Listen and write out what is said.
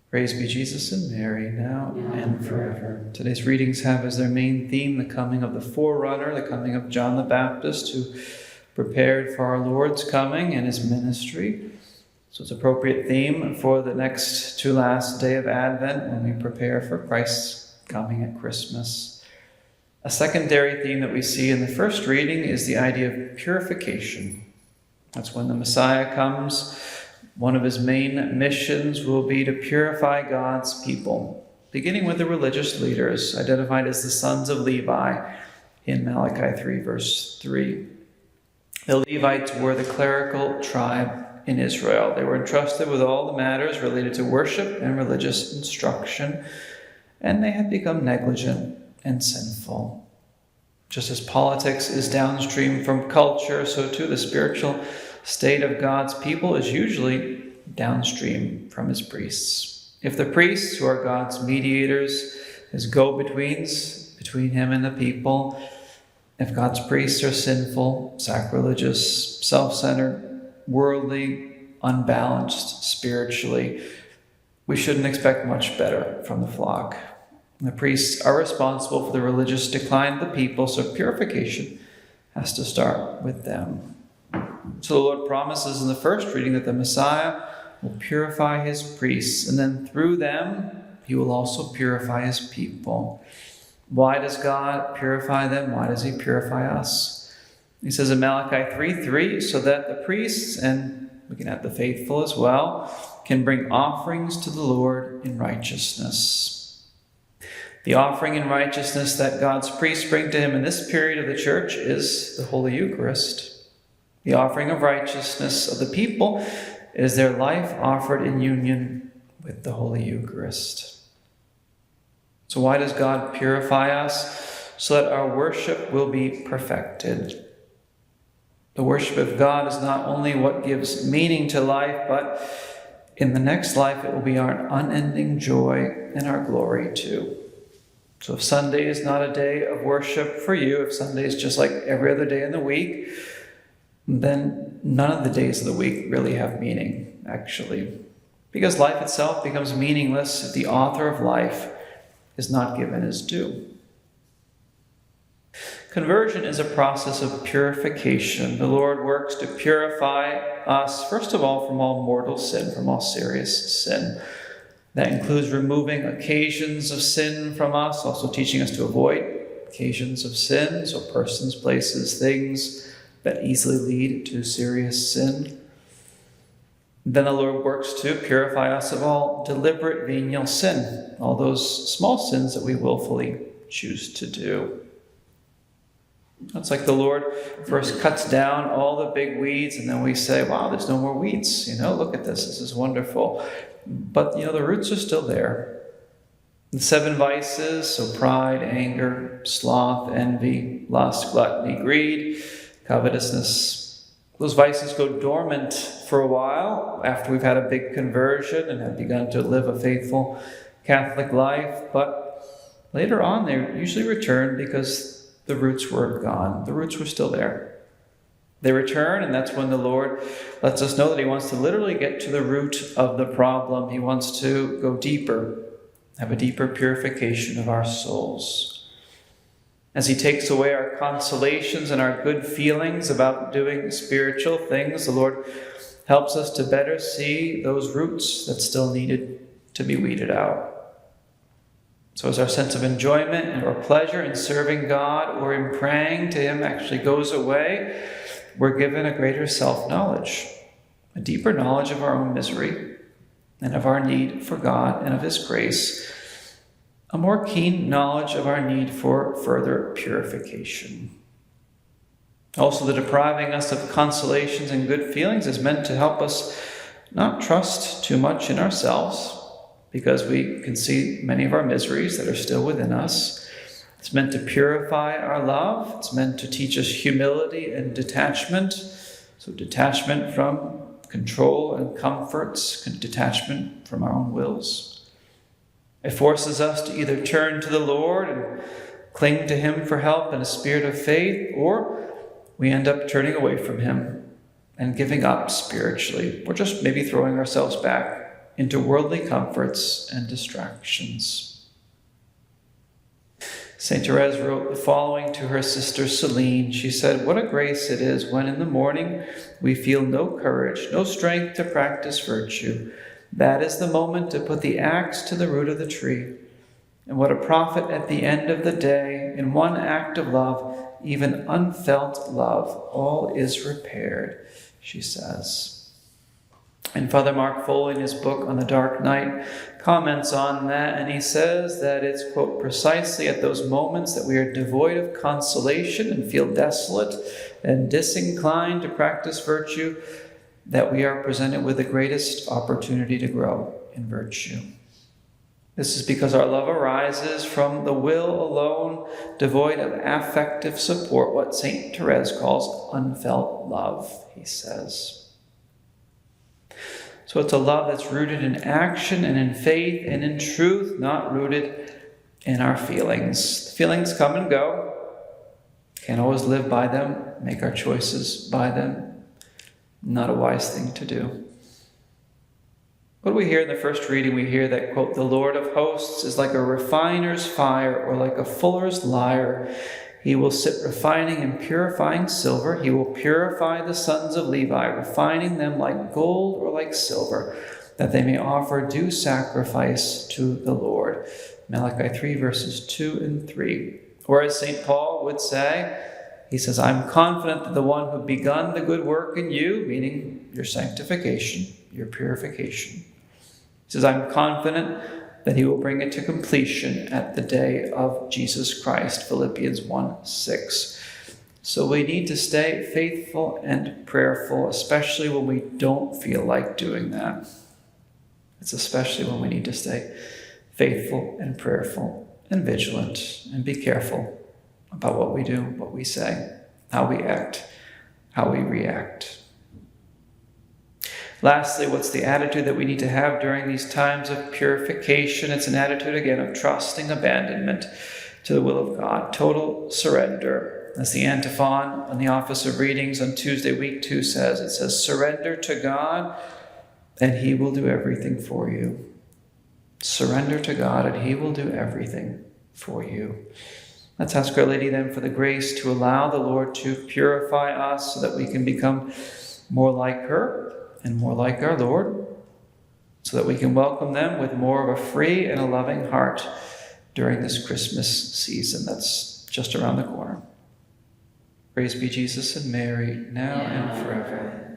Praise be Jesus and Mary, now and forever. Today's readings have as their main theme the coming of the forerunner, the coming of John the Baptist, who prepared for our Lord's coming and his ministry. So it's an appropriate theme for the next to last day of Advent when we prepare for Christ's coming at Christmas. A secondary theme that we see in the first reading is the idea of purification. That's when the Messiah comes. One of his main missions will be to purify God's people, beginning with the religious leaders, identified as the sons of Levi in Malachi 3, verse 3. The Levites were the clerical tribe in Israel. They were entrusted with all the matters related to worship and religious instruction, and they had become negligent and sinful. Just as politics is downstream from culture, so too the spiritual state of God's people is usually downstream from his priests. If the priests, who are God's mediators, his go-betweens between him and the people, if God's priests are sinful, sacrilegious, self-centered, worldly, unbalanced spiritually, we shouldn't expect much better from the flock. The priests are responsible for the religious decline of the people, so purification has to start with them. So the Lord promises in the first reading that the Messiah will purify his priests, and then through them, he will also purify his people. Why does God purify them? Why does he purify us? He says in Malachi 3:3, so that the priests, and we can add the faithful as well, can bring offerings to the Lord in righteousness. The offering in righteousness that God's priests bring to him in this period of the church is the Holy Eucharist. The offering of righteousness of the people is their life offered in union with the Holy Eucharist. So why does God purify us? So that our worship will be perfected. The worship of God is not only what gives meaning to life, but in the next life it will be our unending joy and our glory too. So if Sunday is not a day of worship for you, if Sunday is just like every other day in the week, then none of the days of the week really have meaning, actually. Because life itself becomes meaningless if the author of life is not given his due. Conversion is a process of purification. The Lord works to purify us, first of all, from all mortal sin, from all serious sin. That includes removing occasions of sin from us, also teaching us to avoid occasions of sin, so persons, places, things that easily lead to serious sin. Then the Lord works to purify us of all deliberate venial sin, all those small sins that we willfully choose to do. It's like the Lord first cuts down all the big weeds, and then we say, wow, there's no more weeds. Look at this. This is wonderful. But, the roots are still there. The 7 vices, so pride, anger, sloth, envy, lust, gluttony, greed, covetousness. Those vices go dormant for a while after we've had a big conversion and have begun to live a faithful Catholic life. But later on, they usually return because the roots were gone. The roots were still there. They return, and that's when the Lord lets us know that he wants to literally get to the root of the problem. He wants to go deeper, have a deeper purification of our souls. As he takes away our consolations and our good feelings about doing spiritual things, the Lord helps us to better see those roots that still needed to be weeded out. So as our sense of enjoyment and or pleasure in serving God or in praying to him actually goes away, we're given a greater self-knowledge, a deeper knowledge of our own misery and of our need for God and of his grace, a more keen knowledge of our need for further purification. Also, the depriving us of consolations and good feelings is meant to help us not trust too much in ourselves, because we can see many of our miseries that are still within us. It's meant to purify our love. It's meant to teach us humility and detachment. So detachment from control and comforts, detachment from our own wills. It forces us to either turn to the Lord and cling to him for help in a spirit of faith, or we end up turning away from him and giving up spiritually, or just maybe throwing ourselves back into worldly comforts and distractions. St. Thérèse wrote the following to her sister Celine. She said, "What a grace it is when in the morning we feel no courage, no strength to practice virtue. That is the moment to put the axe to the root of the tree. And what a profit at the end of the day, in one act of love, even unfelt love, all is repaired," she says. And Father Mark Foley, in his book on the Dark Night, comments on that, and he says that it's, quote, "precisely at those moments that we are devoid of consolation and feel desolate and disinclined to practice virtue, that we are presented with the greatest opportunity to grow in virtue. This is because our love arises from the will alone, devoid of affective support, what St. Thérèse calls unfelt love," he says. So it's a love that's rooted in action and in faith and in truth, not rooted in our feelings. Feelings come and go. Can't always live by them, make our choices by them. Not a wise thing to do. What do we hear in the first reading? We hear that, quote, "The Lord of hosts is like a refiner's fire or like a fuller's lyre. He will sit refining and purifying silver. He will purify the sons of Levi, refining them like gold or like silver, that they may offer due sacrifice to the Lord." Malachi 3, verses 2 and 3. Or as St. Paul would say, he says, "I'm confident that the one who begun the good work in you," meaning your sanctification, your purification. He says, "I'm confident that he will bring it to completion at the day of Jesus Christ," Philippians 1:6. So we need to stay faithful and prayerful, especially when we don't feel like doing that. It's especially when we need to stay faithful and prayerful and vigilant and be careful about what we do, what we say, how we act, how we react. Lastly, what's the attitude that we need to have during these times of purification? It's an attitude, again, of trusting abandonment to the will of God, total surrender. As the antiphon on the Office of Readings on Tuesday, week 2 says, it says, "Surrender to God and he will do everything for you." Surrender to God and he will do everything for you. Let's ask Our Lady then for the grace to allow the Lord to purify us so that we can become more like her and more like our Lord, so that we can welcome them with more of a free and a loving heart during this Christmas season that's just around the corner. Praise be Jesus and Mary, now and forever.